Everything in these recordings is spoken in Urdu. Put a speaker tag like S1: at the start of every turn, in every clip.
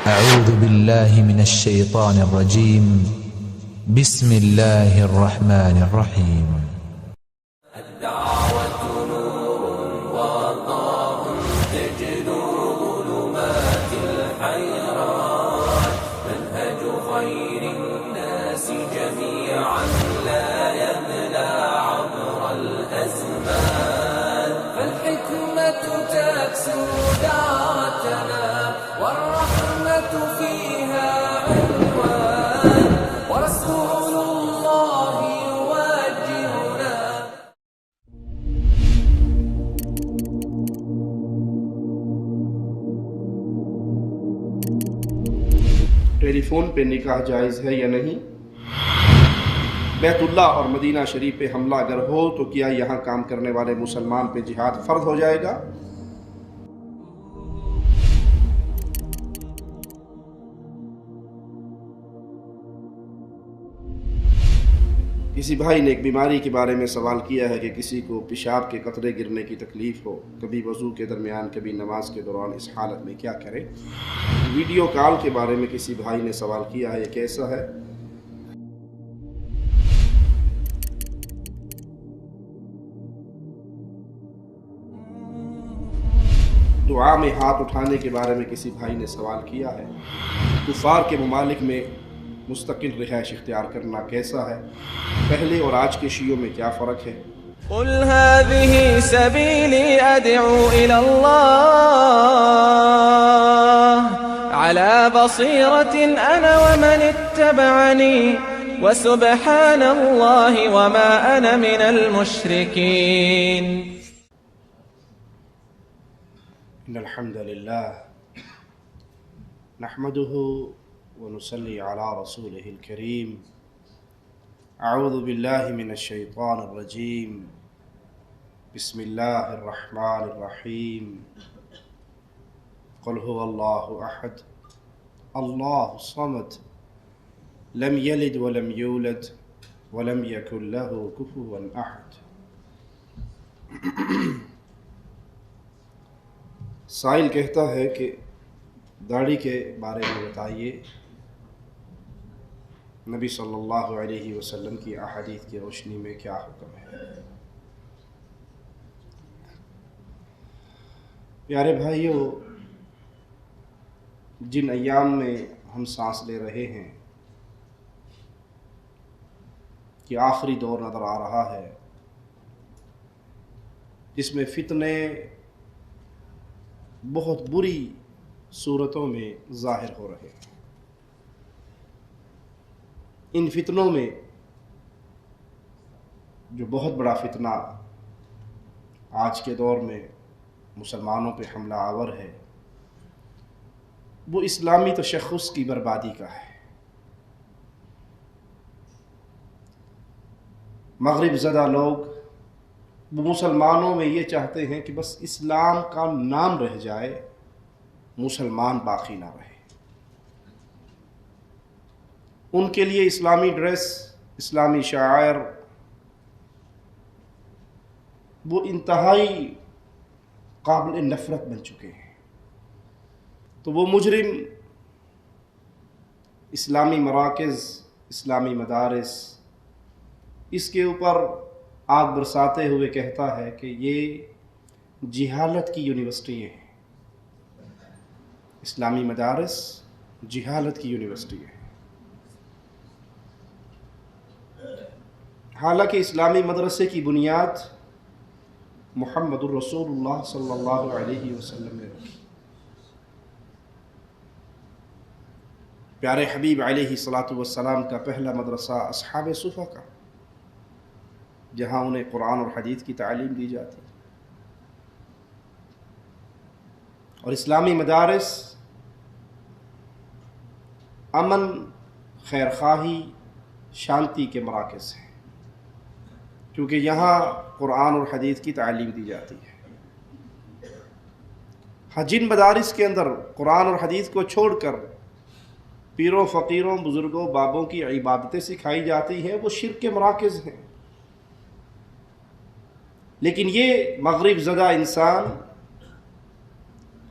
S1: أعوذ بالله من الشيطان الرجيم بسم الله الرحمن الرحيم
S2: الدعوة نور وضاء تجلو ظلمات الحيران منهج خير الناس جميعا لا يبلى عبر الأزمان فالحكمة تكسو دعوتنا والرحمة فيها عنوان ورسول الله يوجهنا.
S3: ٹیلی فون پہ نکاح جائز ہے یا نہیں؟ بیت اللہ اور مدینہ شریف پہ حملہ اگر ہو تو کیا یہاں کام کرنے والے مسلمان پہ جہاد فرض ہو جائے گا؟ کسی بھائی نے ایک بیماری کے بارے میں سوال کیا ہے کہ کسی کو پیشاب کے قطرے گرنے کی تکلیف ہو، کبھی وضو کے درمیان کبھی نماز کے دوران، اس حالت میں کیا کرے؟ ویڈیو کال کے بارے میں کسی بھائی نے سوال کیا ہے، یہ کیسا ہے؟ دعا میں ہاتھ اٹھانے کے بارے میں کسی بھائی نے سوال کیا ہے، کفار کے ممالک میں مستقل رہائش اختیار کرنا کیسا ہے؟ پہلے اور آج کے شیعوں میں کیا فرق ہے؟
S2: قل هذه سبيلي أدعو إلى الله على بصيرة أنا ومن اتبعني وسبحان الله وما أنا من المشركين.
S3: إن الحمد لله نحمده ونصلي على رسوله الكريم. أعوذ بالله من الشيطان الرجيم. بسم الله الرحمن الرحيم. قل هو الله أحد الله الصمد لم يلد ولم يولد ولم يكن له كفوا أحد. سائل کہتا ہے کہ داڑھی کے بارے میں بتائیے، نبی صلی اللہ علیہ وسلم کی احادیث کی روشنی میں کیا حکم ہے؟ پیارے بھائیوں، جن ایام میں ہم سانس لے رہے ہیں کہ آخری دور نظر آ رہا ہے، جس میں فتنے بہت بری صورتوں میں ظاہر ہو رہے ہیں. ان فتنوں میں جو بہت بڑا فتنہ آج کے دور میں مسلمانوں پہ حملہ آور ہے، وہ اسلامی تشخص کی بربادی کا ہے. مغرب زدہ لوگ وہ مسلمانوں میں یہ چاہتے ہیں کہ بس اسلام کا نام رہ جائے، مسلمان باقی نہ رہے. ان کے لیے اسلامی ڈریس، اسلامی شعائر وہ انتہائی قابل نفرت بن چکے ہیں. تو وہ مجرم اسلامی مراکز، اسلامی مدارس، اس کے اوپر آگ برساتے ہوئے کہتا ہے کہ یہ جہالت کی یونیورسٹی ہیں. اسلامی مدارس جہالت کی یونیورسٹی ہے. حالانکہ اسلامی مدرسے کی بنیاد محمد الرسول اللہ صلی اللہ علیہ وسلم نے رکھی. پیارے حبیب علیہ الصلاۃ والسلام کا پہلا مدرسہ اصحاب صفہ کا، جہاں انہیں قرآن اور حدیث کی تعلیم دی جاتی. اور اسلامی مدارس امن، خیرخواہی، شانتی کے مراکز ہیں، کیونکہ یہاں قرآن اور حدیث کی تعلیم دی جاتی ہے. ہاں، جن مدارس کے اندر قرآن اور حدیث کو چھوڑ کر پیروں، فقیروں، بزرگوں، بابوں کی عبادتیں سکھائی جاتی ہیں، وہ شرک کے مراکز ہیں. لیکن یہ مغرب زدہ انسان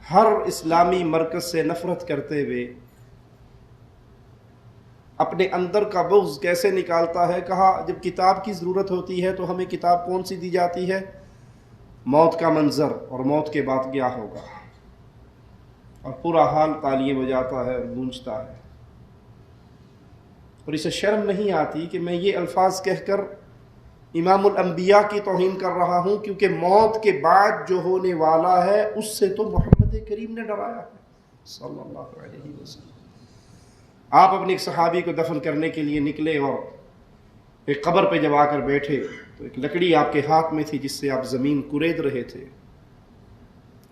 S3: ہر اسلامی مرکز سے نفرت کرتے ہوئے اپنے اندر کا بغض کیسے نکالتا ہے؟ کہا جب کتاب کی ضرورت ہوتی ہے تو ہمیں کتاب کون سی دی جاتی ہے؟ موت کا منظر اور موت کے بعد کیا ہوگا، اور پورا حال تالیاں بجاتا ہے اور گونجتا ہے، اور اسے شرم نہیں آتی کہ میں یہ الفاظ کہہ کر امام الانبیاء کی توہین کر رہا ہوں، کیونکہ موت کے بعد جو ہونے والا ہے اس سے تو محمد کریم نے ڈرایا ہے صلی اللہ علیہ وسلم۔ آپ اپنے ایک صحابی کو دفن کرنے کے لیے نکلے اور ایک قبر پہ جب آ کر بیٹھے تو ایک لکڑی آپ کے ہاتھ میں تھی جس سے آپ زمین کورید رہے تھے،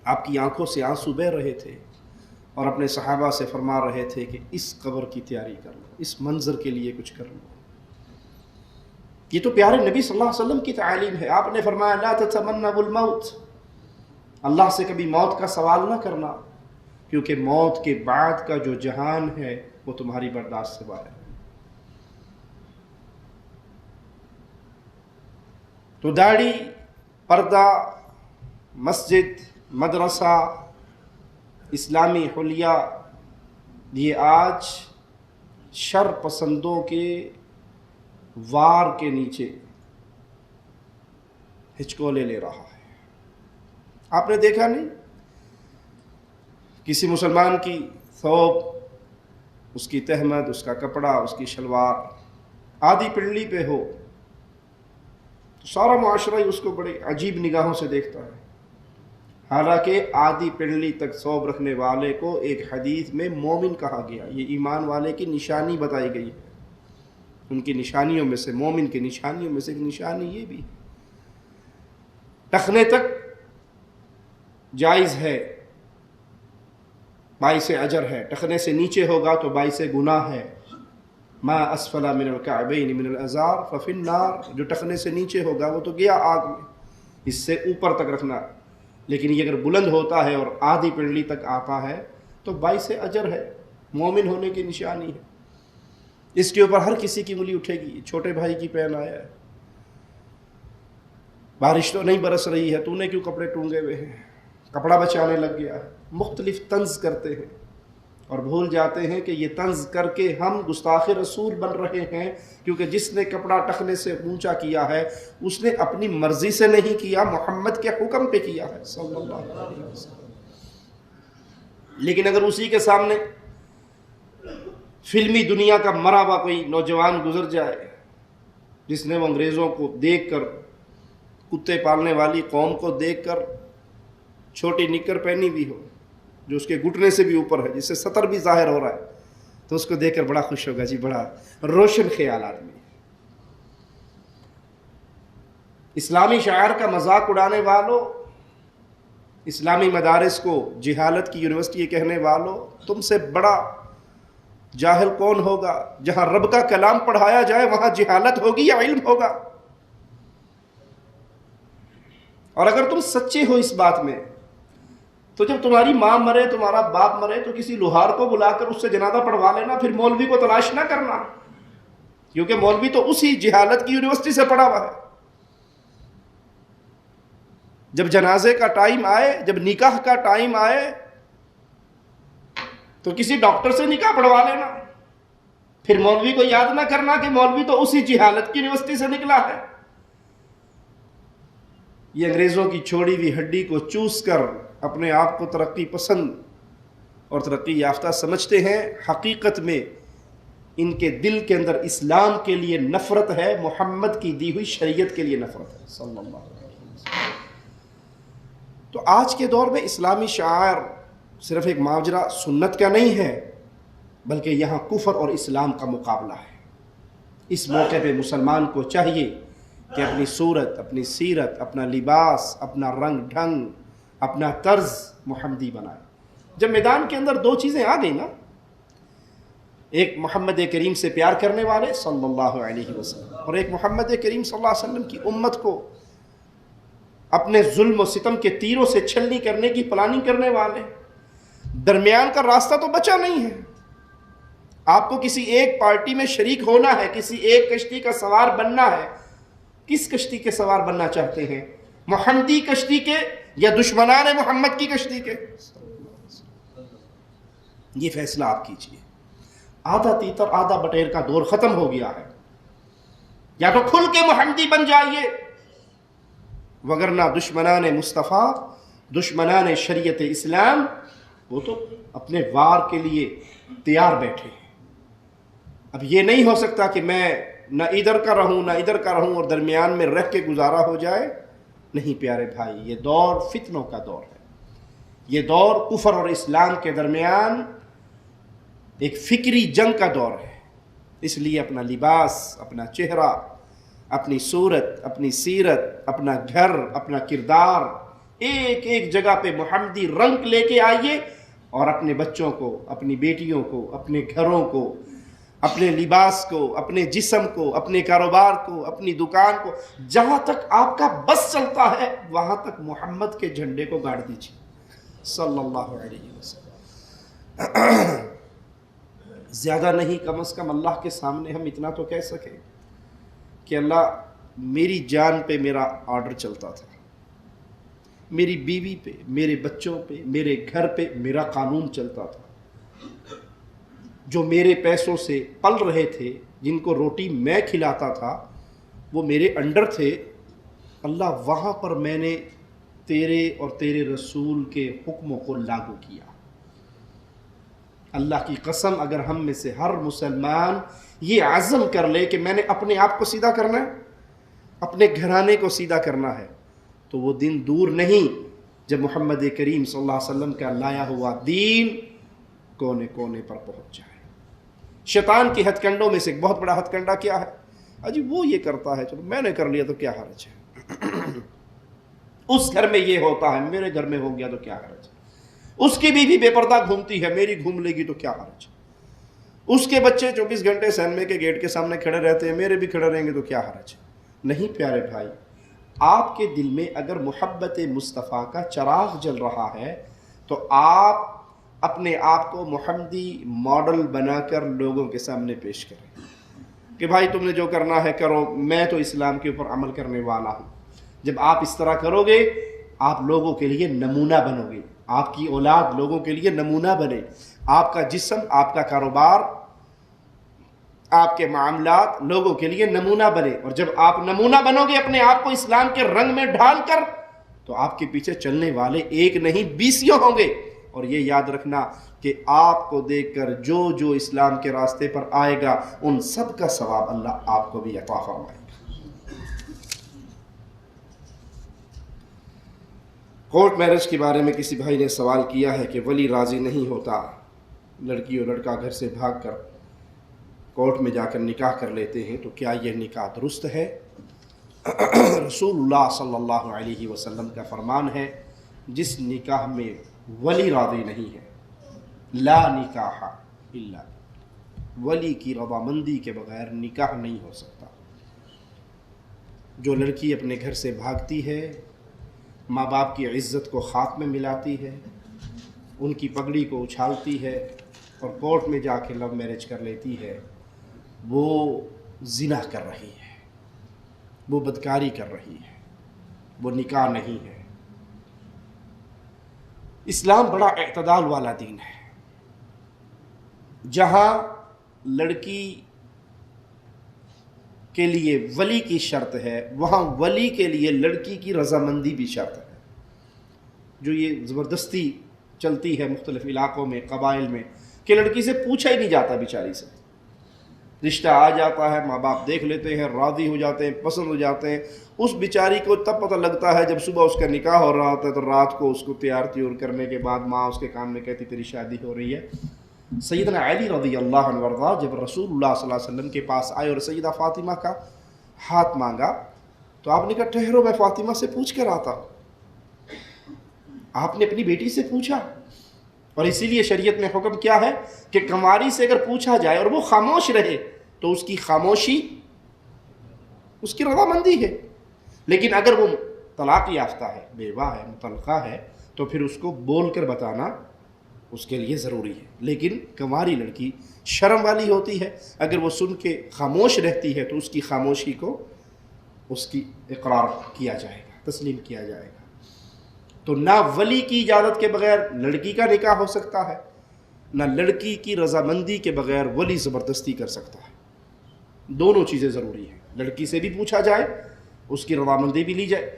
S3: آپ کی آنکھوں سے آنسو بہہ رہے تھے، اور اپنے صحابہ سے فرما رہے تھے کہ اس قبر کی تیاری کر لو، اس منظر کے لیے کچھ کر لو۔ یہ تو پیارے نبی صلی اللہ علیہ وسلم کی تعلیم ہے۔ آپ نے فرمایا لا تتمنوا الموت، اللہ سے کبھی موت کا سوال نہ کرنا، کیونکہ موت کے بعد کا جو جہان ہے وہ تمہاری برداشت سے باہر ہے۔ تو داڑھی، پردہ، مسجد، مدرسہ، اسلامی حلیہ، یہ آج شر پسندوں کے وار کے نیچے ہچکولے لے رہا ہے۔ آپ نے دیکھا نہیں کسی مسلمان کی ثوب، اس کی تہمد، اس کا کپڑا، اس کی شلوار آدھی پنڈلی پہ ہو تو سارا معاشرہ ہی اس کو بڑے عجیب نگاہوں سے دیکھتا ہے، حالانکہ آدھی پنڈلی تک ثوب رکھنے والے کو ایک حدیث میں مومن کہا گیا۔ یہ ایمان والے کی نشانی بتائی گئی ہے، ان کی نشانیوں میں سے، مومن کی نشانیوں میں سے ایک نشانی یہ بھی ہے۔ ٹخنے تک جائز ہے، باعث اجر ہے، ٹخنے سے نیچے ہوگا تو باعث گناہ ہے۔ ما اسفل من الکعبین من الازار ففی النار، جو ٹخنے سے نیچے ہوگا وہ تو گیا آگ میں، اس سے اوپر تک رکھنا، لیکن یہ اگر بلند ہوتا ہے اور آدھی پنڈلی تک آتا ہے تو باعث اجر ہے، مومن ہونے کی نشانی ہے۔ اس کے اوپر ہر کسی کی انگلی اٹھے گی۔ چھوٹے بھائی کی پہن آیا ہے، بارش تو نہیں برس رہی ہے، تو نے کیوں کپڑے ٹونگے ہوئے ہیں، کپڑا بچانے لگ گیا ہے۔ مختلف طنز کرتے ہیں اور بھول جاتے ہیں کہ یہ طنز کر کے ہم گستاخ رسول بن رہے ہیں، کیونکہ جس نے کپڑا ٹخنے سے اونچا کیا ہے اس نے اپنی مرضی سے نہیں کیا، محمد کے حکم پہ کیا ہے صلی اللہ علیہ وسلم۔ لیکن اگر اسی کے سامنے فلمی دنیا کا مرا ہوا کوئی نوجوان گزر جائے جس نے وہ انگریزوں کو دیکھ کر، کتے پالنے والی قوم کو دیکھ کر چھوٹی نکر پہنی بھی ہو جو اس کے گھٹنے سے بھی اوپر ہے، جس سے سطر بھی ظاہر ہو رہا ہے، تو اس کو دیکھ کر بڑا خوش ہوگا، جی بڑا روشن خیال آدمی۔ اسلامی شعائر کا مذاق اڑانے والوں، اسلامی مدارس کو جہالت کی یونیورسٹی کہنے والوں، تم سے بڑا جاہل کون ہوگا؟ جہاں رب کا کلام پڑھایا جائے وہاں جہالت ہوگی یا علم ہوگا؟ اور اگر تم سچے ہو اس بات میں تو جب تمہاری ماں مرے، تمہارا باپ مرے، تو کسی لوہار کو بلا کر اس سے جنازہ پڑھوا لینا، پھر مولوی کو تلاش نہ کرنا، کیونکہ مولوی تو اسی جہالت کی یونیورسٹی سے پڑھا ہوا ہے۔ جب جنازے کا ٹائم آئے، جب نکاح کا ٹائم آئے تو کسی ڈاکٹر سے نکاح پڑھوا لینا، پھر مولوی کو یاد نہ کرنا کہ مولوی تو اسی جہالت کی یونیورسٹی سے نکلا ہے۔ یہ انگریزوں کی چھوڑی ہوئی ہڈی کو چوس کر اپنے آپ کو ترقی پسند اور ترقی یافتہ سمجھتے ہیں، حقیقت میں ان کے دل کے اندر اسلام کے لیے نفرت ہے، محمد کی دی ہوئی شریعت کے لیے نفرت ہے صلی اللہ علیہ وسلم۔ تو آج کے دور میں اسلامی شعائر صرف ایک ماجرا سنت کا نہیں ہے، بلکہ یہاں کفر اور اسلام کا مقابلہ ہے۔ اس موقع پہ مسلمان کو چاہیے کہ اپنی صورت، اپنی سیرت، اپنا لباس، اپنا رنگ ڈھنگ، اپنا طرز محمدی بنائے۔ جب میدان کے اندر دو چیزیں آ گئی نا، ایک محمد کریم سے پیار کرنے والے صلی اللہ علیہ وسلم اور ایک محمد کریم صلی اللہ علیہ وسلم کی امت کو اپنے ظلم و ستم کے تیروں سے چھلنی کرنے کی پلاننگ کرنے والے، درمیان کا راستہ تو بچا نہیں ہے۔ آپ کو کسی ایک پارٹی میں شریک ہونا ہے، کسی ایک کشتی کا سوار بننا ہے۔ کس کشتی کے سوار بننا چاہتے ہیں؟ محمدی کشتی کے یا دشمنان محمد کی کشتی کے؟ یہ فیصلہ آپ کیجئے. آدھا تیتر آدھا بٹیر کا دور ختم ہو گیا ہے. یا تو کھل کے محمدی بن جائیے، وگرنہ دشمنان مصطفیٰ، دشمنان شریعت اسلام، وہ تو اپنے وار کے لیے تیار بیٹھے ہیں. اب یہ نہیں ہو سکتا کہ میں نہ ادھر کا رہوں نہ ادھر کا رہوں اور درمیان میں رہ کے گزارا ہو جائے. نہیں پیارے بھائی، یہ دور فتنوں کا دور ہے. یہ دور کفر اور اسلام کے درمیان ایک فکری جنگ کا دور ہے. اس لیے اپنا لباس، اپنا چہرہ، اپنی صورت، اپنی سیرت، اپنا گھر، اپنا کردار، ایک ایک جگہ پہ محمدی رنگ لے کے آئیے، اور اپنے بچوں کو، اپنی بیٹیوں کو، اپنے گھروں کو، اپنے لباس کو، اپنے جسم کو، اپنے کاروبار کو، اپنی دکان کو، جہاں تک آپ کا بس چلتا ہے وہاں تک محمد کے جھنڈے کو گاڑ دیجیے صلی اللہ علیہ وسلم. زیادہ نہیں، کم از کم اللہ کے سامنے ہم اتنا تو کہہ سکیں کہ اللہ، میری جان پہ میرا آرڈر چلتا تھا، میری بیوی پہ، میرے بچوں پہ، میرے گھر پہ میرا قانون چلتا تھا. جو میرے پیسوں سے پل رہے تھے، جن کو روٹی میں کھلاتا تھا، وہ میرے انڈر تھے. اللہ، وہاں پر میں نے تیرے اور تیرے رسول کے حکموں کو لاگو کیا. اللہ کی قسم، اگر ہم میں سے ہر مسلمان یہ عزم کر لے کہ میں نے اپنے آپ کو سیدھا کرنا ہے، اپنے گھرانے کو سیدھا کرنا ہے، تو وہ دن دور نہیں جب محمد کریم صلی اللہ علیہ وسلم کا لایا ہوا دین کونے کونے پر پہنچ جائے. شیطان کی ہتھ کنڈوں میں سے ایک بہت بڑا ہتھ کنڈا کیا ہے؟ اجی وہ یہ کرتا ہے، چلو میں نے کر لیا تو کیا حرج ہے. اس گھر میں یہ ہوتا ہے، میرے گھر میں ہو گیا تو کیا حرج ہے. اس کی بیوی بے پردہ گھومتی ہے، میری گھوم لے گی تو کیا حرج ہے. اس کے بچے 24 گھنٹے سینمے کے گیٹ کے سامنے کھڑے رہتے ہیں، میرے بھی کھڑے رہیں گے تو کیا حرج ہے. نہیں پیارے بھائی، آپ کے دل میں اگر محبت مصطفیٰ کا چراغ جل رہا ہے تو آپ اپنے آپ کو محمدی ماڈل بنا کر لوگوں کے سامنے پیش کریں کہ بھائی تم نے جو کرنا ہے کرو، میں تو اسلام کے اوپر عمل کرنے والا ہوں. جب آپ اس طرح کرو گے، آپ لوگوں کے لیے نمونہ بنو گے، آپ کی اولاد لوگوں کے لیے نمونہ بنے، آپ کا جسم، آپ کا کاروبار، آپ کے معاملات لوگوں کے لیے نمونہ بنے. اور جب آپ نمونہ بنو گے اپنے آپ کو اسلام کے رنگ میں ڈھال کر، تو آپ کے پیچھے چلنے والے ایک نہیں 20 ہوں گے. اور یہ یاد رکھنا کہ آپ کو دیکھ کر جو جو اسلام کے راستے پر آئے گا، ان سب کا ثواب اللہ آپ کو بھی عطا فرمائے گا. کورٹ میرج کے بارے میں کسی بھائی نے سوال کیا ہے کہ ولی راضی نہیں ہوتا، لڑکی اور لڑکا گھر سے بھاگ کر کورٹ میں جا کر نکاح کر لیتے ہیں، تو کیا یہ نکاح درست ہے؟ رسول اللہ صلی اللہ علیہ وسلم کا فرمان ہے، جس نکاح میں ولی راضی نہیں ہے، لا نکاح الا، ولی کی رضامندی کے بغیر نکاح نہیں ہو سکتا. جو لڑکی اپنے گھر سے بھاگتی ہے، ماں باپ کی عزت کو خاک میں ملاتی ہے، ان کی پگڑی کو اچھالتی ہے اور کورٹ میں جا کے لو میرج کر لیتی ہے، وہ زنا کر رہی ہے، وہ بدکاری کر رہی ہے، وہ نکاح نہیں ہے. اسلام بڑا اعتدال والا دین ہے. جہاں لڑکی کے لیے ولی کی شرط ہے، وہاں ولی کے لیے لڑکی کی رضامندی بھی شرط ہے. جو یہ زبردستی چلتی ہے مختلف علاقوں میں، قبائل میں، کہ لڑکی سے پوچھا ہی نہیں جاتا بیچاری سے، رشتہ آ جاتا ہے، ماں باپ دیکھ لیتے ہیں، راضی ہو جاتے ہیں، پسند ہو جاتے ہیں. اس بیچاری کو تب پتہ لگتا ہے جب صبح اس کا نکاح ہو رہا ہوتا ہے، تو رات کو اس کو تیار تیور کرنے کے بعد ماں اس کے کان میں کہتی تیری شادی ہو رہی ہے. سیدنا علی رضی اللہ عنہ وارضا جب رسول اللہ صلی اللہ علیہ وسلم کے پاس آئے اور سیدہ فاطمہ کا ہاتھ مانگا، تو آپ نے کہا ٹھہرو، میں فاطمہ سے پوچھ کر آتا ہوں. آپ نے اپنی بیٹی سے پوچھا. اور اسی لیے شریعت میں حکم کیا ہے کہ کنواری سے اگر پوچھا جائے اور وہ خاموش رہے تو اس کی خاموشی اس کی رضامندی ہے. لیکن اگر وہ طلاق یافتہ ہے، بیوہ ہے، مطلقہ ہے، تو پھر اس کو بول کر بتانا اس کے لیے ضروری ہے. لیکن کنواری لڑکی شرم والی ہوتی ہے، اگر وہ سن کے خاموش رہتی ہے تو اس کی خاموشی کو اس کی اقرار کیا جائے گا، تسلیم کیا جائے گا. تو نہ ولی کی اجازت کے بغیر لڑکی کا نکاح ہو سکتا ہے، نہ لڑکی کی رضامندی کے بغیر ولی زبردستی کر سکتا ہے. دونوں چیزیں ضروری ہیں. لڑکی سے بھی پوچھا جائے, اس کی رضامندی بھی لی جائے.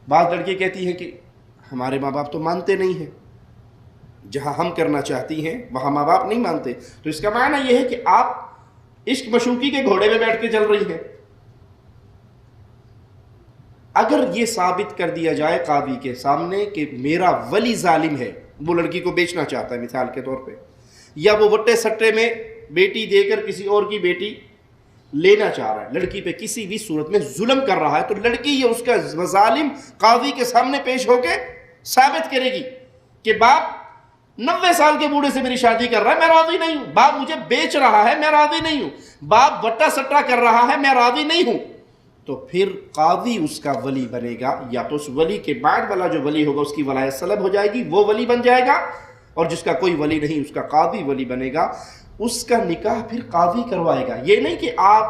S3: بعض لڑکی کہتی ہیں کہ ہمارے ماں باپ تو مانتے نہیں ہیں, جہاں ہم کرنا چاہتی ہیں وہاں ماں باپ نہیں مانتے, تو اس کا معنی یہ ہے کہ آپ عشق مشوقی کے گھوڑے میں بیٹھ کے چل رہی ہیں. اگر یہ ثابت کر دیا جائے قاضی کے سامنے کہ میرا ولی ظالم ہے, وہ لڑکی کو بیچنا چاہتا ہے مثال کے طور پہ, یا وہ وٹے سٹے میں بیٹی دے کر کسی اور کی بیٹی لینا چاہ رہا ہے, لڑکی پہ کسی بھی صورت میں ظلم کر رہا ہے, تو لڑکی یہ اس کا ظالم قاضی کے سامنے پیش ہو کے ثابت کرے گی کہ باپ 90 سال کے بوڑھے سے میری شادی کر رہا ہے, میں راضی نہیں ہوں. باپ مجھے بیچ رہا ہے, میں راضی نہیں ہوں. باپ وٹا سٹا کر رہا ہے, میں راضی نہیں ہوں. تو پھر قاضی اس کا ولی بنے گا, یا تو اس ولی کے بعد والا جو ولی ہوگا اس کی ولایت سلب ہو جائے گی, وہ ولی بن جائے گا, اور جس کا کوئی ولی نہیں اس کا قاضی ولی بنے گا. اس کا نکاح پھر قاضی کروائے گا. یہ نہیں کہ آپ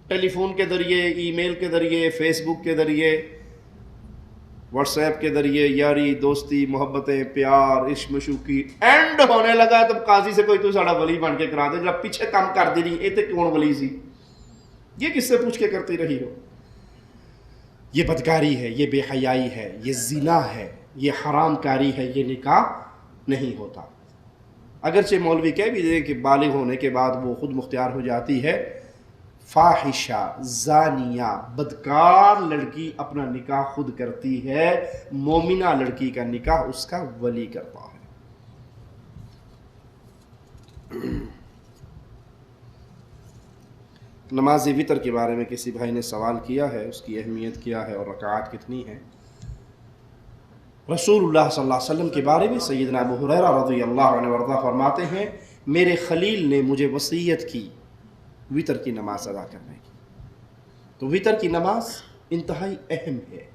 S3: ٹیلی فون کے ذریعے, ای میل کے ذریعے, فیس بک کے ذریعے, واٹس ایپ کے ذریعے یاری دوستی محبتیں پیار عشق مشوقی اینڈ ہونے لگا تب قاضی سے کوئی تو ساڑا ولی بن کے کرا دے, جب پیچھے کام کر دی نہیں اے تے کون ولی سی, یہ کس سے پوچھ کے کرتی رہی ہو. یہ بدکاری ہے, یہ بے حیائی ہے, یہ زنا ہے, یہ حرام کاری ہے, یہ نکاح نہیں ہوتا. اگرچہ مولوی کہہ بھی دیں کہ بالغ ہونے کے بعد وہ خود مختار ہو جاتی ہے, فاحشہ زانیہ بدکار لڑکی اپنا نکاح خود کرتی ہے, مومنہ لڑکی کا نکاح اس کا ولی کرتا ہے. نماز وتر کے بارے میں کسی بھائی نے سوال کیا ہے, اس کی اہمیت کیا ہے اور رکعات کتنی ہیں. رسول اللہ صلی اللہ علیہ وسلم کے بارے میں سیدنا ابو ہریرہ رضی اللہ عنہ وارضاہ فرماتے ہیں, میرے خلیل نے مجھے وصیت کی وتر کی نماز ادا کرنے کی. تو وتر کی نماز انتہائی اہم ہے.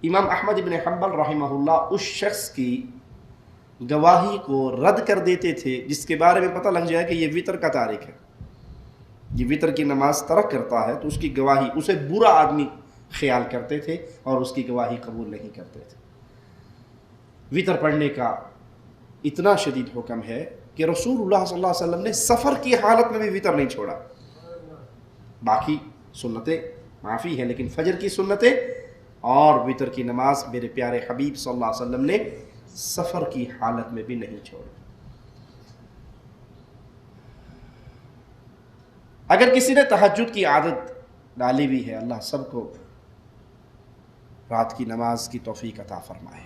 S3: امام احمد بن حنبل رحمہ اللہ اس شخص کی گواہی کو رد کر دیتے تھے جس کے بارے میں پتہ لگ جائے کہ یہ وتر کا تارک ہے, یہ وتر کی نماز ترک کرتا ہے, تو اس کی گواہی, اسے برا آدمی خیال کرتے تھے اور اس کی گواہی قبول نہیں کرتے تھے. وتر پڑھنے کا اتنا شدید حکم ہے کہ رسول اللہ صلی اللہ علیہ وسلم نے سفر کی حالت میں بھی وتر نہیں چھوڑا. باقی سنتیں معافی ہیں, لیکن فجر کی سنتیں اور وتر کی نماز میرے پیارے حبیب صلی اللہ علیہ وسلم نے سفر کی حالت میں بھی نہیں چھوڑی. اگر کسی نے تہجد کی عادت ڈالی بھی ہے, اللہ سب کو رات کی نماز کی توفیق عطا فرمائے,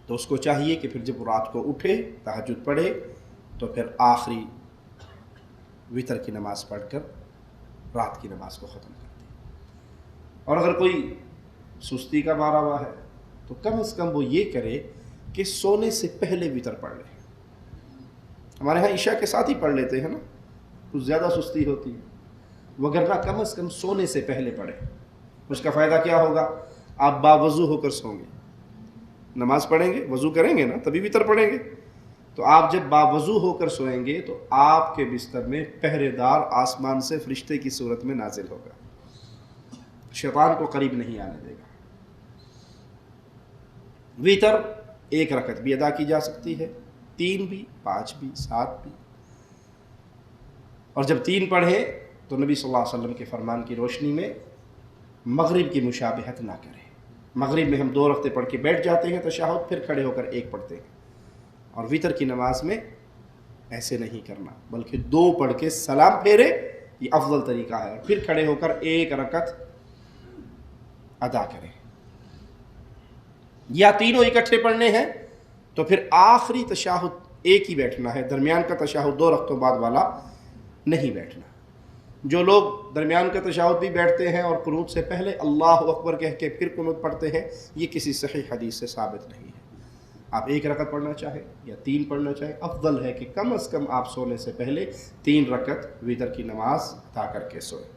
S3: تو اس کو چاہیے کہ پھر جب وہ رات کو اٹھے تہجد پڑھے تو پھر آخری وتر کی نماز پڑھ کر رات کی نماز کو ختم کر دے. اور اگر کوئی سستی کا مارا ہوا ہے تو کم از کم وہ یہ کرے کہ سونے سے پہلے وتر پڑھ لے. ہمارے ہاں عشاء کے ساتھ ہی پڑھ لیتے ہیں نا, کچھ زیادہ سستی ہوتی ہے, وگرنہ کم از کم سونے سے پہلے پڑھے. اس کا فائدہ کیا ہوگا, آپ باوضو ہو کر سوں گے, نماز پڑھیں گے, وضو کریں گے نا تبھی وتر پڑھیں گے, تو آپ جب باوضو ہو کر سوئیں گے تو آپ کے بستر میں پہرے دار آسمان سے فرشتے کی صورت میں نازل ہوگا, شیطان کو قریب نہیں آنے دے گا. وتر 1 رکعت بھی ادا کی جا سکتی ہے, 3 بھی, 5 بھی, 7 بھی. اور جب 3 پڑھے تو نبی صلی اللہ علیہ وسلم کے فرمان کی روشنی میں مغرب کی مشابہت نہ کریں. مغرب میں ہم 2 رکعتیں پڑھ کے بیٹھ جاتے ہیں تشہد, پھر کھڑے ہو کر 1 پڑھتے ہیں. اور وتر کی نماز میں ایسے نہیں کرنا, بلکہ 2 پڑھ کے سلام پھیرے, یہ افضل طریقہ ہے, اور پھر کھڑے ہو کر 1 رکعت ادا کریں. یا تینوں اکٹھے پڑھنے ہیں تو پھر آخری تشہد ایک ہی بیٹھنا ہے, درمیان کا تشہد 2 رکعتوں بعد والا نہیں بیٹھنا. جو لوگ درمیان کا تشہد بھی بیٹھتے ہیں اور قنوت سے پہلے اللہ اکبر کہہ کے پھر قنوت پڑھتے ہیں, یہ کسی صحیح حدیث سے ثابت نہیں ہے. آپ 1 رکعت پڑھنا چاہیں یا 3 پڑھنا چاہیں, افضل ہے کہ کم از کم آپ سونے سے پہلے 3 رکعت وتر کی نماز ادا کر کے سوئیں.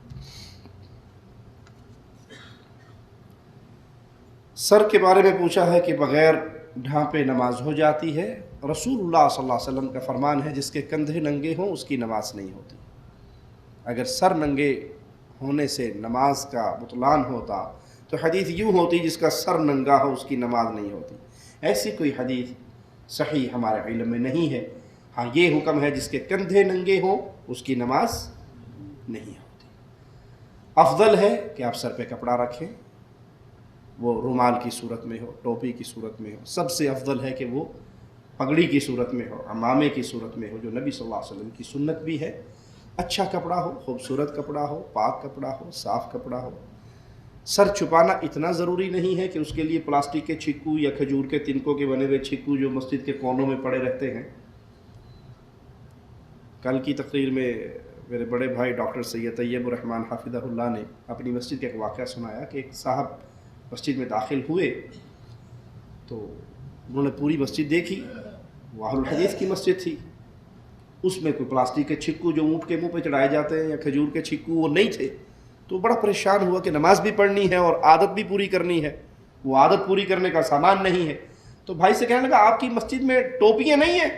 S3: سر کے بارے میں پوچھا ہے کہ بغیر ڈھانپے نماز ہو جاتی ہے. رسول اللہ صلی اللہ علیہ وسلم کا فرمان ہے جس کے کندھے ننگے ہوں اس کی نماز نہیں ہوتی. اگر سر ننگے ہونے سے نماز کا بطلان ہوتا تو حدیث یوں ہوتی جس کا سر ننگا ہو اس کی نماز نہیں ہوتی. ایسی کوئی حدیث صحیح ہمارے علم میں نہیں ہے. ہاں یہ حکم ہے جس کے کندھے ننگے ہوں اس کی نماز نہیں ہوتی. افضل ہے کہ آپ سر پہ کپڑا رکھیں، وہ رومال کی صورت میں ہو، ٹوپی کی صورت میں ہو. سب سے افضل ہے کہ وہ پگڑی کی صورت میں ہو، عمامے کی صورت میں ہو، جو نبی صلی اللہ علیہ وسلم کی سنت بھی ہے. اچھا کپڑا ہو، خوبصورت کپڑا ہو، پاک کپڑا ہو، صاف کپڑا ہو. سر چھپانا اتنا ضروری نہیں ہے کہ اس کے لیے پلاسٹک کے چھکو یا کھجور کے تنکوں کے بنے ہوئے چھکو جو مسجد کے کونوں میں پڑے رہتے ہیں. کل کی تقریر میں میرے بڑے بھائی ڈاکٹر سید طیب الرحمن حافظہ اللہ نے اپنی مسجد کا ایک واقعہ سنایا کہ ایک صاحب مسجد میں داخل ہوئے تو انہوں نے پوری مسجد دیکھی. وہ اہل الحدیث کی مسجد تھی، اس میں کوئی پلاسٹک کے چھکو جو اونٹ کے منہ پہ چڑھائے جاتے ہیں یا کھجور کے چھکو وہ نہیں تھے. تو بڑا پریشان ہوا کہ نماز بھی پڑھنی ہے اور عادت بھی پوری کرنی ہے، وہ عادت پوری کرنے کا سامان نہیں ہے. تو بھائی سے کہنے لگا آپ کی مسجد میں ٹوپیاں نہیں ہیں؟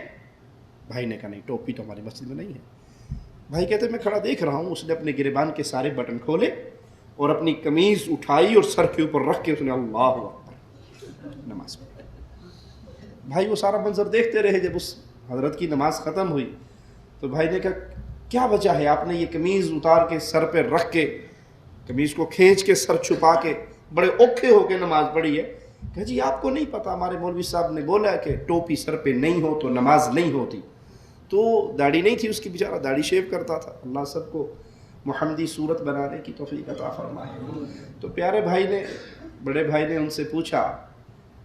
S3: بھائی نے کہا نہیں، ٹوپی تو ہماری مسجد میں نہیں ہے. بھائی کہتے میں کھڑا دیکھ رہا ہوں. اس نے اپنے گریبان کے سارے بٹن کھولے اور اپنی قمیض اٹھائی اور سر کے اوپر رکھ کے اس نے اللہ اکبر نماز پڑھی. بھائی وہ سارا منظر دیکھتے رہے. جب اس حضرت کی نماز ختم ہوئی تو بھائی نے کہا کیا وجہ ہے آپ نے یہ قمیض اتار کے سر پہ رکھ کے، قمیض کو کھینچ کے سر چھپا کے بڑے اوکھے ہو کے نماز پڑھی ہے؟ کہا جی آپ کو نہیں پتا، ہمارے مولوی صاحب نے بولا کہ ٹوپی سر پہ نہیں ہو تو نماز نہیں ہوتی. تو داڑھی نہیں تھی اس کی، بیچارہ داڑھی شیو کرتا تھا. اللہ سب کو محمدی صورت بنانے کی توفیق عطا فرمائے. تو پیارے بھائی نے، بڑے بھائی نے ان سے پوچھا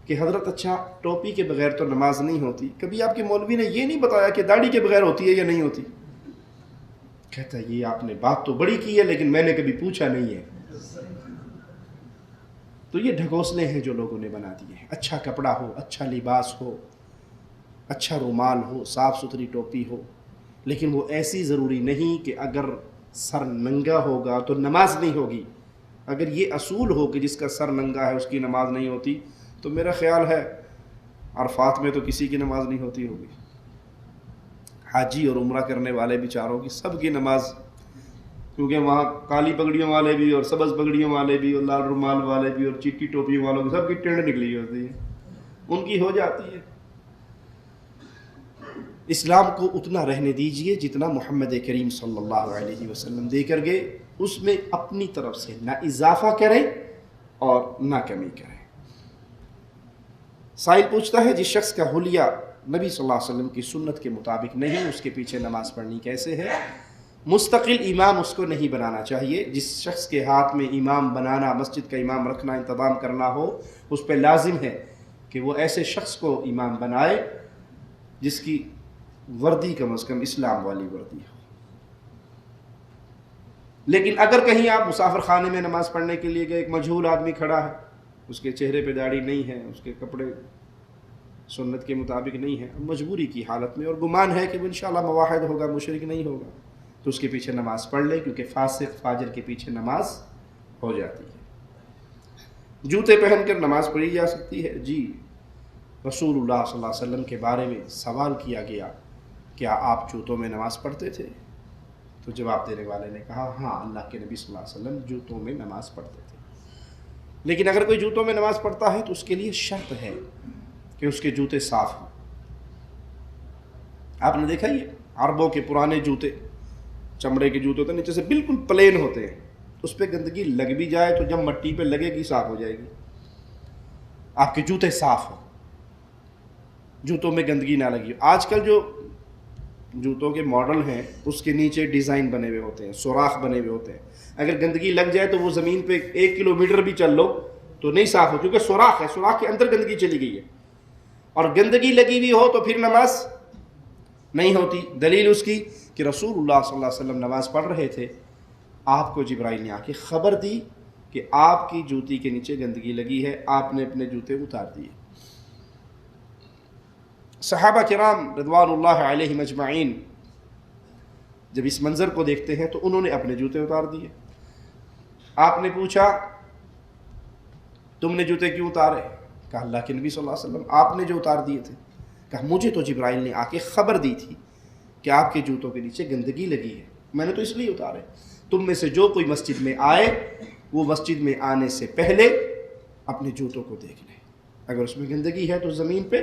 S3: کہ حضرت اچھا ٹوپی کے بغیر تو نماز نہیں ہوتی، کبھی آپ کے مولوی نے یہ نہیں بتایا کہ داڑھی کے بغیر ہوتی ہے یا نہیں ہوتی؟ کہتا ہے یہ آپ نے بات تو بڑی کی ہے لیکن میں نے کبھی پوچھا نہیں ہے. تو یہ ڈھکوسلے ہیں جو لوگوں نے بنا دیے ہیں. اچھا کپڑا ہو، اچھا لباس ہو، اچھا رومال ہو، صاف ستھری ٹوپی ہو، لیکن وہ ایسی ضروری نہیں کہ اگر سر ننگا ہوگا تو نماز نہیں ہوگی. اگر یہ اصول ہو کہ جس کا سر ننگا ہے اس کی نماز نہیں ہوتی تو میرا خیال ہے عرفات میں تو کسی کی نماز نہیں ہوتی ہوگی. حاجی اور عمرہ کرنے والے بیچاروں کی سب کی نماز، کیونکہ وہاں کالی پگڑیوں والے بھی اور سبز پگڑیوں والے بھی اور لال رومال والے بھی اور چٹی ٹوپی والوں کی سب کی ٹرینڈ نکلی ہوتی ہے، ان کی ہو جاتی ہے. اسلام کو اتنا رہنے دیجئے جتنا محمد کریم صلی اللہ علیہ وسلم دے کر گئے، اس میں اپنی طرف سے نہ اضافہ کریں اور نہ کمی کریں. سائل پوچھتا ہے جس شخص کا حلیہ نبی صلی اللہ علیہ وسلم کی سنت کے مطابق نہیں، اس کے پیچھے نماز پڑھنی کیسے ہے؟ مستقل امام اس کو نہیں بنانا چاہیے. جس شخص کے ہاتھ میں امام بنانا، مسجد کا امام رکھنا، انتظام کرنا ہو، اس پہ لازم ہے کہ وہ ایسے شخص کو امام بنائے جس کی وردی کم از کم اسلام والی وردی ہو. لیکن اگر کہیں آپ مسافر خانے میں نماز پڑھنے کے لیے گئے، ایک مجہول آدمی کھڑا ہے، اس کے چہرے پہ داڑھی نہیں ہے، اس کے کپڑے سنت کے مطابق نہیں ہے، مجبوری کی حالت میں اور گمان ہے کہ وہ انشاءاللہ موحد ہوگا، مشرک نہیں ہوگا، تو اس کے پیچھے نماز پڑھ لے، کیونکہ فاسق فاجر کے پیچھے نماز ہو جاتی ہے. جوتے پہن کر نماز پڑھی جا سکتی ہے. جی رسول اللہ صلی اللہ علیہ وسلم کے بارے میں سوال کیا گیا کیا آپ جوتوں میں نماز پڑھتے تھے؟ تو جواب دینے والے نے کہا ہاں، اللہ کے نبی صلی اللہ علیہ وسلم جوتوں میں نماز پڑھتے تھے. لیکن اگر کوئی جوتوں میں نماز پڑھتا ہے تو اس کے لیے شرط ہے کہ اس کے جوتے صاف ہوں. آپ نے دیکھا یہ عربوں کے پرانے جوتے چمڑے کے جوتے ہوتے ہیں، نیچے سے بالکل پلین ہوتے ہیں، اس پہ گندگی لگ بھی جائے تو جب مٹی پہ لگے گی صاف ہو جائے گی. آپ کے جوتے صاف ہوں، جوتوں میں گندگی نہ لگی. آج کل جو جوتوں کے ماڈل ہیں اس کے نیچے ڈیزائن بنے ہوئے ہوتے ہیں، سوراخ بنے ہوئے ہوتے ہیں. اگر گندگی لگ جائے تو وہ زمین پہ 1 کلومیٹر بھی چل لو تو نہیں صاف ہو، کیونکہ سوراخ ہے، سوراخ کے اندر گندگی چلی گئی ہے. اور گندگی لگی ہوئی ہو تو پھر نماز نہیں ہوتی. دلیل اس کی کہ رسول اللہ صلی اللہ علیہ وسلم نماز پڑھ رہے تھے، آپ کو جبرائیل نے آ کے خبر دی کہ آپ کی جوتی کے نیچے گندگی لگی ہے. آپ نے اپنے جوتے اتار دیے. صحابہ کرام رضوان اللہ علیہم اجمعین جب اس منظر کو دیکھتے ہیں تو انہوں نے اپنے جوتے اتار دیے. آپ نے پوچھا تم نے جوتے کیوں اتارے؟ کہا اللہ کے نبی صلی اللہ علیہ وسلم آپ نے جو اتار دیے تھے. کہا مجھے تو جبرائیل نے آ کے خبر دی تھی کہ آپ کے جوتوں کے نیچے گندگی لگی ہے، میں نے تو اس لیے اتارے. تم میں سے جو کوئی مسجد میں آئے وہ مسجد میں آنے سے پہلے اپنے جوتوں کو دیکھ لے، اگر اس میں گندگی ہے تو زمین پہ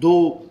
S3: 2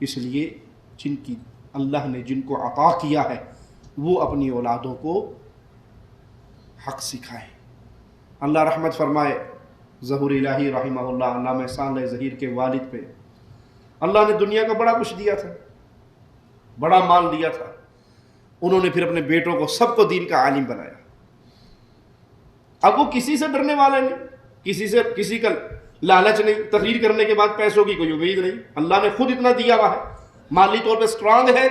S3: اس لیے جن کی اللہ نے جن کو عطا کیا ہے وہ اپنی اولادوں کو حق سکھائیں۔ اللہ رحمت فرمائے ظہور الہی رحمہ اللہ، علامہ احسان ظہیر کے والد پہ اللہ نے دنیا کا بڑا کچھ دیا تھا، بڑا مال دیا تھا، انہوں نے پھر اپنے بیٹوں کو سب کو دین کا عالم بنایا۔ اب وہ کسی سے ڈرنے والے نہیں، کسی کا لالچ نہیں، تقریر کرنے کے بعد پیسوں کی کوئی امید نہیں، اللہ نے خود اتنا دیا ہوا ہے، مالی طور پہ سٹرانگ ہے،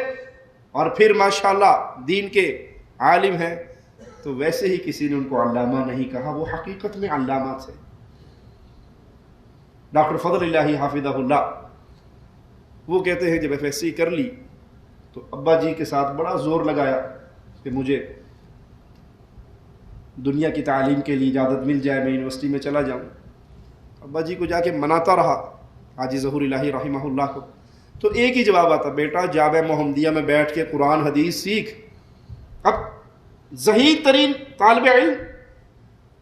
S3: اور پھر ماشاءاللہ دین کے عالم ہیں۔ تو ویسے ہی کسی نے ان کو علامہ نہیں کہا، وہ حقیقت میں علامہ تھے۔ ڈاکٹر فضل اللہ حافظہ اللہ وہ کہتے ہیں جب ایف ایس سی کر لی تو ابا جی کے ساتھ بڑا زور لگایا کہ مجھے دنیا کی تعلیم کے لیے اجازت مل جائے، میں یونیورسٹی میں چلا جاؤں۔ ابا جی کو جا کے مناتا رہا حاجی ظہور الہی رحمہ اللہ کو، تو ایک ہی جواب آتا، بیٹا جامعہ محمدیہ میں بیٹھ کے قرآن حدیث سیکھ۔ اب ذہین ترین طالب علم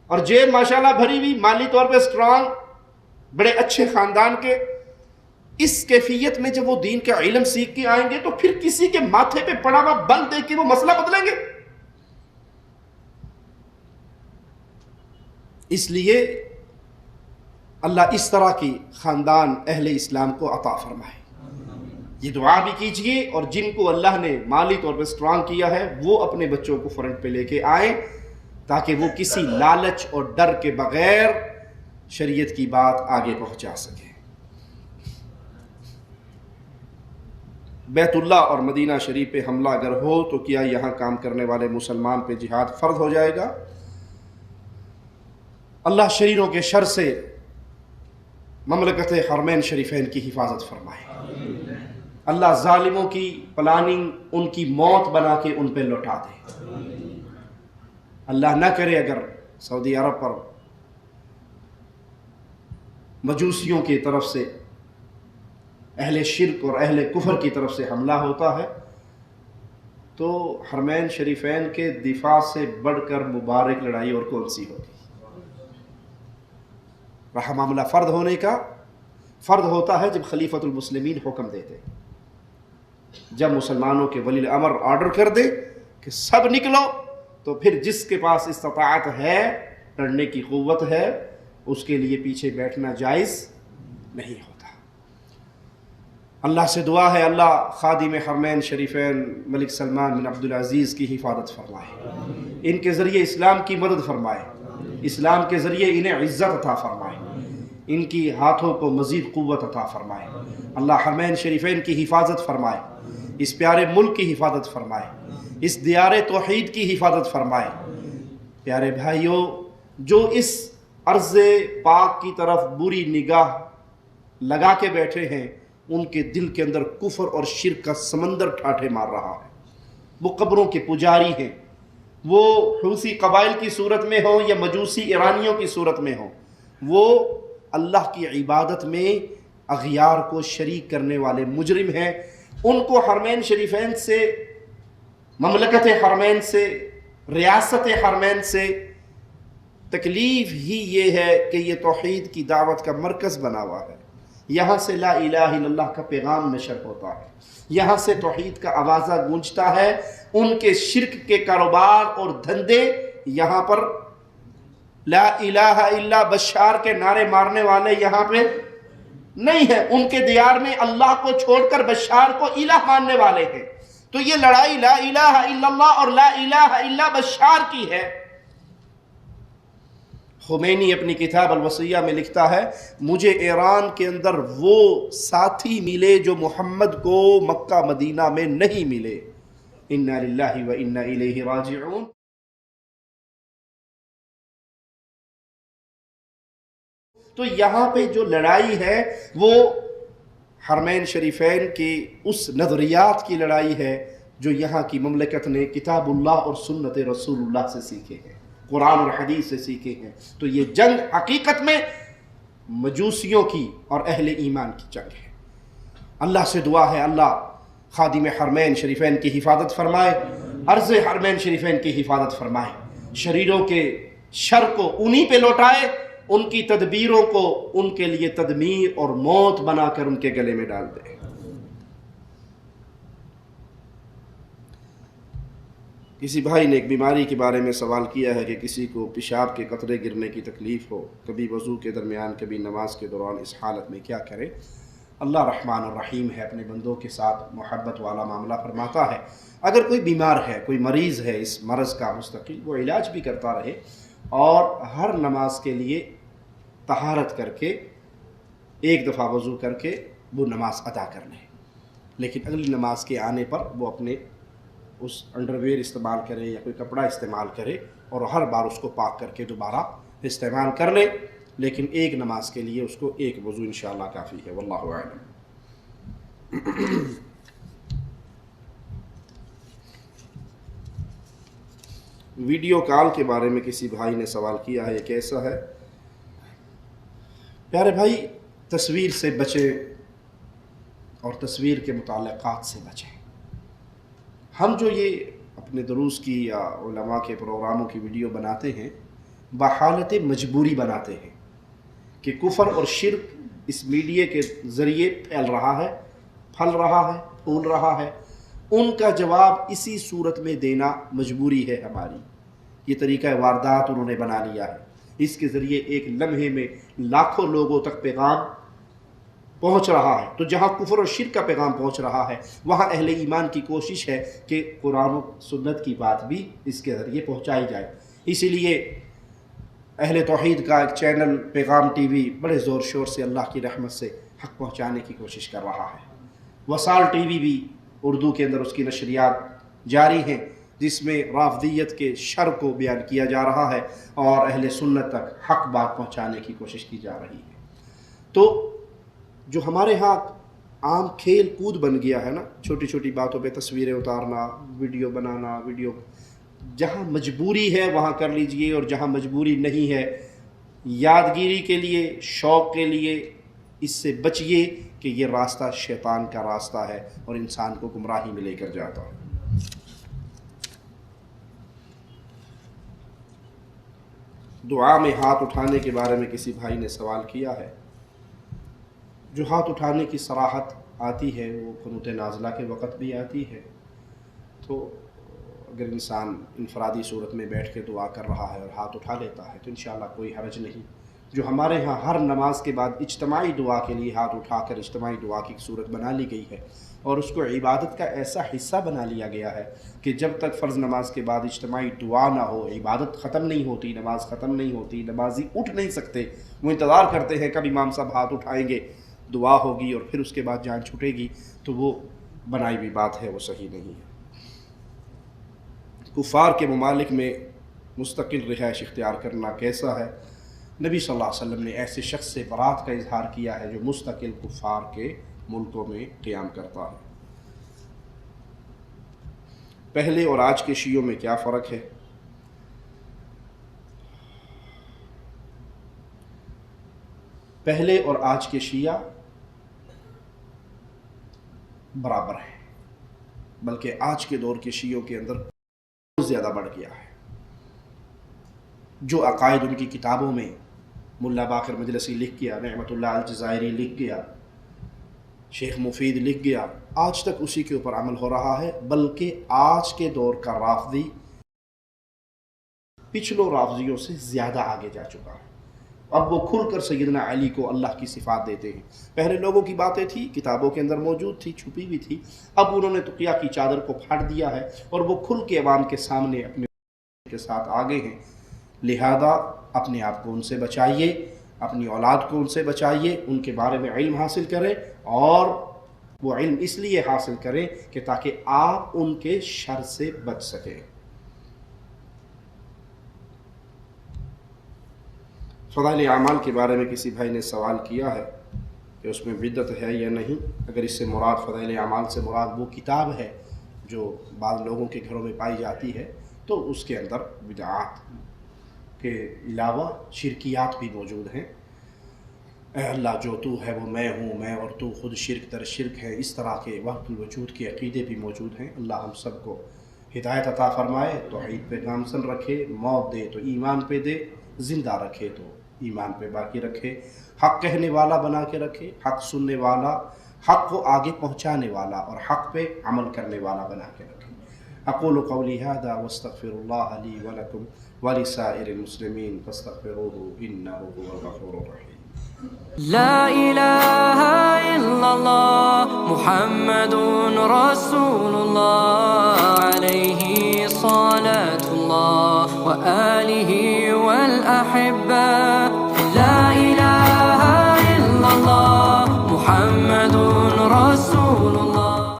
S3: اور جیب ماشاءاللہ بھری ہوئی، مالی طور پہ سٹرانگ، بڑے اچھے خاندان کے، اس کیفیت میں جب وہ دین کا علم سیکھ کے آئیں گے تو پھر کسی کے ماتھے پہ پڑا ہوا بل دیکھ کے وہ مسئلہ بدلیں گے؟ اس لیے اللہ اس طرح کی خاندان اہل اسلام کو عطا فرمائے۔ یہ دعا بھی کیجئے، اور جن کو اللہ نے مالی طور پہ سٹرانگ کیا ہے وہ اپنے بچوں کو فرنٹ پہ لے کے آئیں تاکہ وہ کسی لالچ اور ڈر کے بغیر شریعت کی بات آگے پہنچا سکیں۔ بیت اللہ اور مدینہ شریف پہ حملہ اگر ہو تو کیا یہاں کام کرنے والے مسلمان پہ جہاد فرض ہو جائے گا؟ اللہ شریروں کے شر سے مملکت حرمین شریفین کی حفاظت فرمائے۔ اللہ ظالموں کی پلاننگ ان کی موت بنا کے ان پہ لوٹا دے۔ اللہ نہ کرے اگر سعودی عرب پر مجوسیوں کی طرف سے، اہل شرک اور اہل کفر کی طرف سے حملہ ہوتا ہے تو حرمین شریفین کے دفاع سے بڑھ کر مبارک لڑائی اور کون سی ہوگی؟ رہا معاملہ فرد ہونے کا، فرد ہوتا ہے جب خلیفۃ المسلمین حکم دیتے، جب مسلمانوں کے ولی الامر آرڈر کر دے کہ سب نکلو، تو پھر جس کے پاس استطاعت ہے، لڑنے کی قوت ہے، اس کے لیے پیچھے بیٹھنا جائز نہیں ہوتا۔ اللہ سے دعا ہے اللہ خادم حرمین شریفین ملک سلمان بن عبدالعزیز کی حفاظت فرمائے، ان کے ذریعے اسلام کی مدد فرمائے، اسلام کے ذریعے انہیں عزت عطا فرمائے، ان کی ہاتھوں کو مزید قوت عطا فرمائے۔ اللہ حرمین شریفین کی حفاظت فرمائے، اس پیارے ملک کی حفاظت فرمائے، اس دیار توحید کی حفاظت فرمائے۔ پیارے بھائیوں، جو اس ارض پاک کی طرف بری نگاہ لگا کے بیٹھے ہیں، ان کے دل کے اندر کفر اور شرک کا سمندر ٹھاٹھے مار رہا ہے۔ وہ قبروں کے پجاری ہیں، وہ حوثی قبائل کی صورت میں ہوں یا مجوسی ایرانیوں کی صورت میں ہوں، وہ اللہ کی عبادت میں اغیار کو شریک کرنے والے مجرم ہیں۔ ان کو حرمین شریفین سے، مملکت حرمین سے، ریاست حرمین سے تکلیف ہی یہ ہے کہ یہ توحید کی دعوت کا مرکز بنا ہوا ہے، یہاں سے لا الہ الا اللہ کا پیغام نشر ہوتا ہے، یہاں سے توحید کا آوازہ گونجتا ہے۔ ان کے شرک کے کاروبار اور دھندے یہاں پر لا الہ الا بشار کے نعرے مارنے والے یہاں پہ نہیں ہیں، ان کے دیار میں اللہ کو چھوڑ کر بشار کو الہ ماننے والے ہیں۔ تو یہ لڑائی لا الہ الا اللہ اور لا الہ الا بشار کی ہے۔ خمینی اپنی کتاب الوصیہ میں لکھتا ہے، مجھے ایران کے اندر وہ ساتھی ملے جو محمد کو مکہ مدینہ میں نہیں ملے۔ انا للہ و انا الیہ راجعون۔ تو یہاں پہ جو لڑائی ہے وہ حرمین شریفین کی اس نظریات کی لڑائی ہے جو یہاں کی مملکت نے کتاب اللہ اور سنت رسول اللہ سے سیکھے ہیں، قرآن اور حدیث سے سیکھے ہیں۔ تو یہ جنگ حقیقت میں مجوسیوں کی اور اہل ایمان کی جنگ ہے۔ اللہ سے دعا ہے اللہ خادم حرمین شریفین کی حفاظت فرمائے، عرض حرمین شریفین کی حفاظت فرمائے، شریروں کے شر کو انہی پہ لوٹائے ان کی تدبیروں کو ان کے لیے تدمیر اور موت بنا کر ان کے گلے میں ڈال دے۔ کسی بھائی نے ایک بیماری کے بارے میں سوال کیا ہے کہ کسی کو پیشاب کے قطرے گرنے کی تکلیف ہو، کبھی وضو کے درمیان کبھی نماز کے دوران، اس حالت میں کیا کرے؟ اللہ رحمان الرحیم ہے، اپنے بندوں کے ساتھ محبت والا معاملہ فرماتا ہے۔ اگر کوئی بیمار ہے، کوئی مریض ہے اس مرض کا مستقل، وہ علاج بھی کرتا رہے اور ہر نماز کے لیے طہارت کر کے ایک دفعہ وضو کر کے وہ نماز ادا کر لے، لیکن اگلی نماز کے آنے پر وہ اپنے اس انڈر ویئر استعمال کرے یا کوئی کپڑا استعمال کرے اور ہر بار اس کو پاک کر کے دوبارہ استعمال کر لے، لیکن ایک نماز کے لیے اس کو ایک وضو انشاءاللہ کافی ہے، واللہ اعلم۔ ویڈیو کال کے بارے میں کسی بھائی نے سوال کیا ہے، یہ کیسا ہے؟ پیارے بھائی، تصویر سے بچیں اور تصویر کے متعلقات سے بچیں۔ ہم جو یہ اپنے دروس کی یا علماء کے پروگراموں کی ویڈیو بناتے ہیں، بحالت مجبوری بناتے ہیں کہ کفر اور شرک اس میڈیا کے ذریعے پھیل رہا ہے، پھل رہا ہے، پھول رہا ہے، ان کا جواب اسی صورت میں دینا مجبوری ہے ہماری۔ یہ طریقہ واردات انہوں نے بنا لیا ہے، اس کے ذریعے ایک لمحے میں لاکھوں لوگوں تک پیغام پہنچ رہا ہے۔ تو جہاں کفر اور شرک کا پیغام پہنچ رہا ہے، وہاں اہل ایمان کی کوشش ہے کہ قرآن و سنت کی بات بھی اس کے ذریعے پہنچائی جائے۔ اسی لیے اہل توحید کا ایک چینل پیغام ٹی وی بڑے زور شور سے اللہ کی رحمت سے حق پہنچانے کی کوشش کر رہا ہے۔ وصال ٹی وی بھی اردو کے اندر اس کی نشریات جاری ہیں، جس میں رافضیت کے شر کو بیان کیا جا رہا ہے اور اہل سنت تک حق بات پہنچانے کی کوشش کی جا رہی ہے۔ تو جو ہمارے ہاں عام کھیل کود بن گیا ہے نا، چھوٹی چھوٹی باتوں پہ تصویریں اتارنا، ویڈیو بنانا، جہاں مجبوری ہے وہاں کر لیجئے، اور جہاں مجبوری نہیں ہے، یادگیری کے لیے، شوق کے لیے اس سے بچیے کہ یہ راستہ شیطان کا راستہ ہے اور انسان کو گمراہی میں لے کر جاتا ہے۔ دعا میں ہاتھ اٹھانے کے بارے میں کسی بھائی نے سوال کیا ہے۔ جو ہاتھ اٹھانے کی صراحت آتی ہے وہ قنوت نازلہ کے وقت بھی آتی ہے، تو اگر انسان انفرادی صورت میں بیٹھ کے دعا کر رہا ہے اور ہاتھ اٹھا لیتا ہے تو انشاءاللہ کوئی حرج نہیں۔ جو ہمارے ہاں ہر نماز کے بعد اجتماعی دعا کے لیے ہاتھ اٹھا کر اجتماعی دعا کی صورت بنا لی گئی ہے، اور اس کو عبادت کا ایسا حصہ بنا لیا گیا ہے کہ جب تک فرض نماز کے بعد اجتماعی دعا نہ ہو، عبادت ختم نہیں ہوتی، نماز ختم نہیں ہوتی، نمازی اٹھ نہیں سکتے، وہ انتظار کرتے ہیں کب امام صاحب ہاتھ اٹھائیں گے، دعا ہوگی اور پھر اس کے بعد جان چھوٹے گی، تو وہ بنائی ہوئی بات ہے، وہ صحیح نہیں ہے۔ کفار کے ممالک میں مستقل رہائش اختیار کرنا کیسا ہے؟ نبی صلی اللہ علیہ وسلم نے ایسے شخص سے برات کا اظہار کیا ہے جو مستقل کفار کے ملکوں میں قیام کرتا ہے۔ پہلے اور آج کے شیعوں میں کیا فرق ہے؟ پہلے اور آج کے شیعہ برابر ہیں، بلکہ آج کے دور کے شیعوں کے اندر بہت زیادہ بڑھ گیا ہے۔ جو عقائد ان کی کتابوں میں ملا باقر مجلسی لکھ گیا، نعمت اللہ الجزائری لکھ گیا، شیخ مفید لکھ گیا، آج تک اسی کے اوپر عمل ہو رہا ہے، بلکہ آج کے دور کا رافضی پچھلوں رافضیوں سے زیادہ آگے جا چکا ہے۔ اب وہ کھل کر سیدنا علی کو اللہ کی صفات دیتے ہیں۔ پہلے لوگوں کی باتیں تھی، کتابوں کے اندر موجود تھی، چھپی ہوئی تھی، اب انہوں نے تقیہ کی چادر کو پھاڑ دیا ہے اور وہ کھل کے عوام کے سامنے اپنے کے ساتھ آگے ہیں۔ لہذا اپنے آپ کو ان سے بچائیے، اپنی اولاد کو ان سے بچائیے، ان کے بارے میں علم حاصل کریں، اور وہ علم اس لیے حاصل کریں کہ تاکہ آپ ان کے شر سے بچ سکیں۔ فضائل اعمال کے بارے میں کسی بھائی نے سوال کیا ہے کہ اس میں بدعت ہے یا نہیں۔ اگر اس سے مراد فضائل اعمال سے مراد وہ کتاب ہے جو بعض لوگوں کے گھروں میں پائی جاتی ہے، تو اس کے اندر بدعات کے علاوہ شرکیات بھی موجود ہیں۔ اے اللہ جو تو ہے وہ میں ہوں، میں اور تو خود شرک در شرک ہے، اس طرح کے وحدت الوجود کے عقیدے بھی موجود ہیں۔ اللہ ہم سب کو ہدایت عطا فرمائے، توحید پہ گامزن رکھے، موت دے تو ایمان پہ دے، زندہ رکھے تو ایمان پہ باقی رکھے، حق کہنے والا بنا کے رکھے، حق سننے والا، حق کو آگے پہنچانے والا اور حق پہ عمل کرنے والا بنا کے رکھے۔ اقول قولی هذا واستغفر الله لي ولكم ولسائر المسلمين فاستغفروه انه هو الغفور الرحيم۔
S4: لا إله إلا الله محمد رسول الله عليه صلاة الله وآله والأحبة